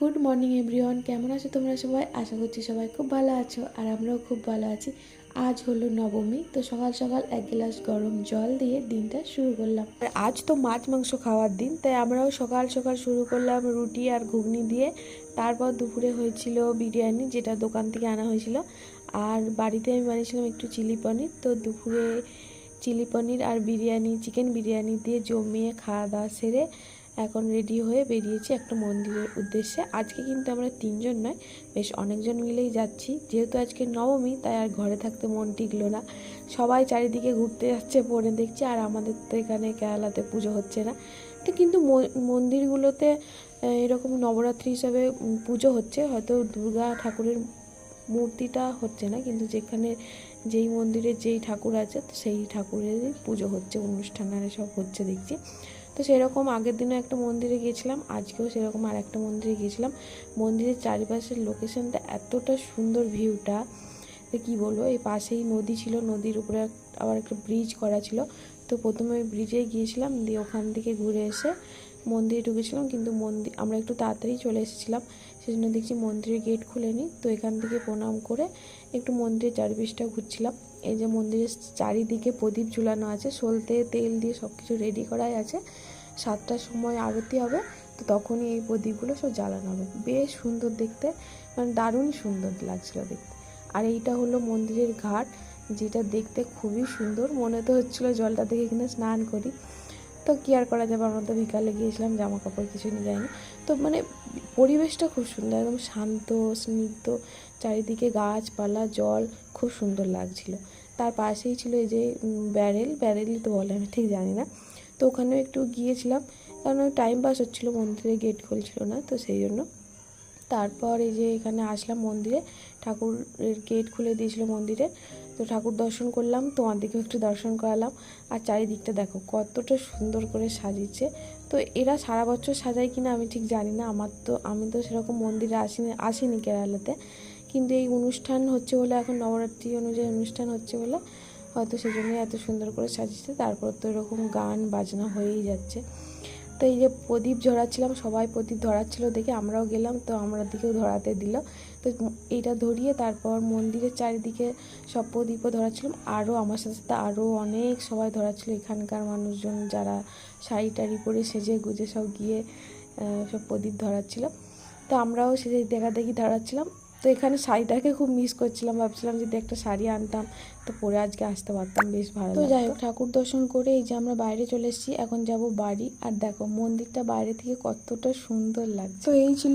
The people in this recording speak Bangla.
গুড মর্নিং এভরিওয়ান, কেমন আছো তোমরা সবাই? আশা করছি সবাই খুব ভালো আছো আর আমরাও খুব ভালো আছি। আজ হলো নবমী, তো সকাল সকাল এক গ্লাস গরম জল দিয়ে দিনটা শুরু করলাম। আর আজ তো মাছ মাংস খাওয়ার দিন, তাই আমরাও সকাল সকাল শুরু করলাম রুটি আর ঘুগনি দিয়ে। তারপর দুপুরে হয়েছিল বিরিয়ানি, যেটা দোকান থেকে আনা হয়েছিল। আর বাড়িতে আমি বানিয়েছিলাম একটু চিলি পনির। তো দুপুরে চিলি পনির আর বিরিয়ানি, চিকেন বিরিয়ানি দিয়ে জমিয়ে খাওয়া দাওয়া সেরে এখন রেডি হয়ে বেরিয়েছি একটা মন্দিরের উদ্দেশ্যে। আজকে কিন্তু আমরা তিনজন নয়, বেশ অনেকজন মিলেই যাচ্ছি। যেহেতু আজকে নবমী, তাই আর ঘরে থাকতে মন টিকলো না। সবাই চারিদিকে ঘুরতে যাচ্ছে, ফোনে দেখছি, আর আমাদের তো এখানে কেরালাতে পুজো হচ্ছে না। তো কিন্তু মন্দিরগুলোতে এরকম নবরাত্রি হিসাবে পুজো হচ্ছে। হয়তো দুর্গা ঠাকুরের মূর্তিটা হচ্ছে না, কিন্তু যেখানে যেই মন্দিরে যেই ঠাকুর আছে, তো সেই ঠাকুরেরই পুজো হচ্ছে, অনুষ্ঠান আর সব হচ্ছে দেখছি। তো সেরকম আগের দিনও একটা মন্দিরে গিয়েছিলাম, আজকেও সেরকম আর একটা মন্দিরে গিয়েছিলাম। মন্দিরের চারিপাশের লোকেশনটা এতটা সুন্দর, ভিউটা কি বলবো। এই পাশেই নদী ছিল, নদীর উপরে আবার একটা ব্রিজ করা ছিল। তো প্রথমে ওই ব্রিজে গিয়েছিলাম, দিয়ে ওখান থেকে ঘুরে এসে মন্দিরে ঢুকেছিলাম। কিন্তু আমরা একটু তাড়াতাড়ি চলে এসেছিলাম, সেই জন্য দেখছি মন্দিরের গেট খুলেনি। তো এখান থেকে প্রণাম করে একটু মন্দিরের চারিপাশটা ঘুরছিলাম। এই যে মন্দিরের চারিদিকে প্রদীপ ঝুলানো আছে, সলতে তেল দিয়ে সব কিছু রেডি করাই আছে। 7টার সময় আরতি হবে, তো তখনই এই প্রদীপগুলো সব জ্বালানো হবে। বেশ সুন্দর দেখতে, মানে দারুণ সুন্দর লাগছিল দেখতে। আর এইটা হলো মন্দিরের ঘাট, যেটা দেখতে খুবই সুন্দর। মনে তো হচ্ছিলো জলটা দেখে এখানে স্নান করি। তো কী আর করা যাবে, আমরা তো বিকালে গিয়েছিলাম, জামা কাপড় কিছু নিয়ে যাইনি। তো মানে পরিবেশটা খুব সুন্দর, একদম শান্ত স্নিগ্ধ, চারিদিকে গাছপালা, জল, খুব সুন্দর লাগছিল। তার পাশেই ছিল এই যে ব্যারেলই তো বলে, আমি ঠিক জানি না। তো ওখানেও একটু গিয়েছিলাম, কারণ ওই টাইম পাস হচ্ছিলো, মন্দিরে গেট খুলছিল না, তো সেই জন্য। তারপর এই যে এখানে আসলাম মন্দিরে, ঠাকুরের গেট খুলে দিয়েছিল মন্দিরে। তো ঠাকুর দর্শন করলাম, তোমাদেরকেও একটু দর্শন করালাম। আর চারিদিকটা দেখো কতটা সুন্দর করে সাজিয়েছে। তো এরা সারা বছর সাজায় কিনা আমি ঠিক জানি না, আমি তো সেরকম মন্দিরে আসিনি কেরালাতে। কিন্তু এই অনুষ্ঠান হচ্ছে বলে, এখন নবরাত্রি অনুযায়ী অনুষ্ঠান হচ্ছে বলে হয়তো সেই জন্যই এত সুন্দর করে সাজিয়েছে। তারপর তো এরকম গান বাজনা হয়েই যাচ্ছে। তো এই যে প্রদীপ ধরাচ্ছিলাম, সবাই প্রদীপ ধরাচ্ছিল দেখে আমরাও গেলাম, তো আমরা দিকেও ধরাতে দিল। তো এইটা ধরিয়ে তারপর মন্দিরের চারিদিকে সব প্রদীপও ধরাচ্ছিলাম। আরও আমার সাথে সাথে আরও অনেক সবাই ধরাচ্ছিল, এখানকার মানুষজন যারা শাড়ি টাড়ি পরে সেজে গুজে সব গিয়ে সব প্রদীপ ধরাচ্ছিল। তো আমরাও সেজে দেখি ধরাচ্ছিলাম। তো এখানে শাড়িটাকে খুব মিস করছিলাম, ভাবছিলাম যদি একটা শাড়ি আনতাম তো পরে আজকে আসতে পারতাম, বেশ ভালো। তো যাই হোক, ঠাকুর দর্শন করে এই যে আমরা বাইরে চলে এসেছি, এখন যাব বাড়ি। আর দেখো মন্দিরটা বাইরে থেকে কতটা সুন্দর লাগছে। তো এই ছিল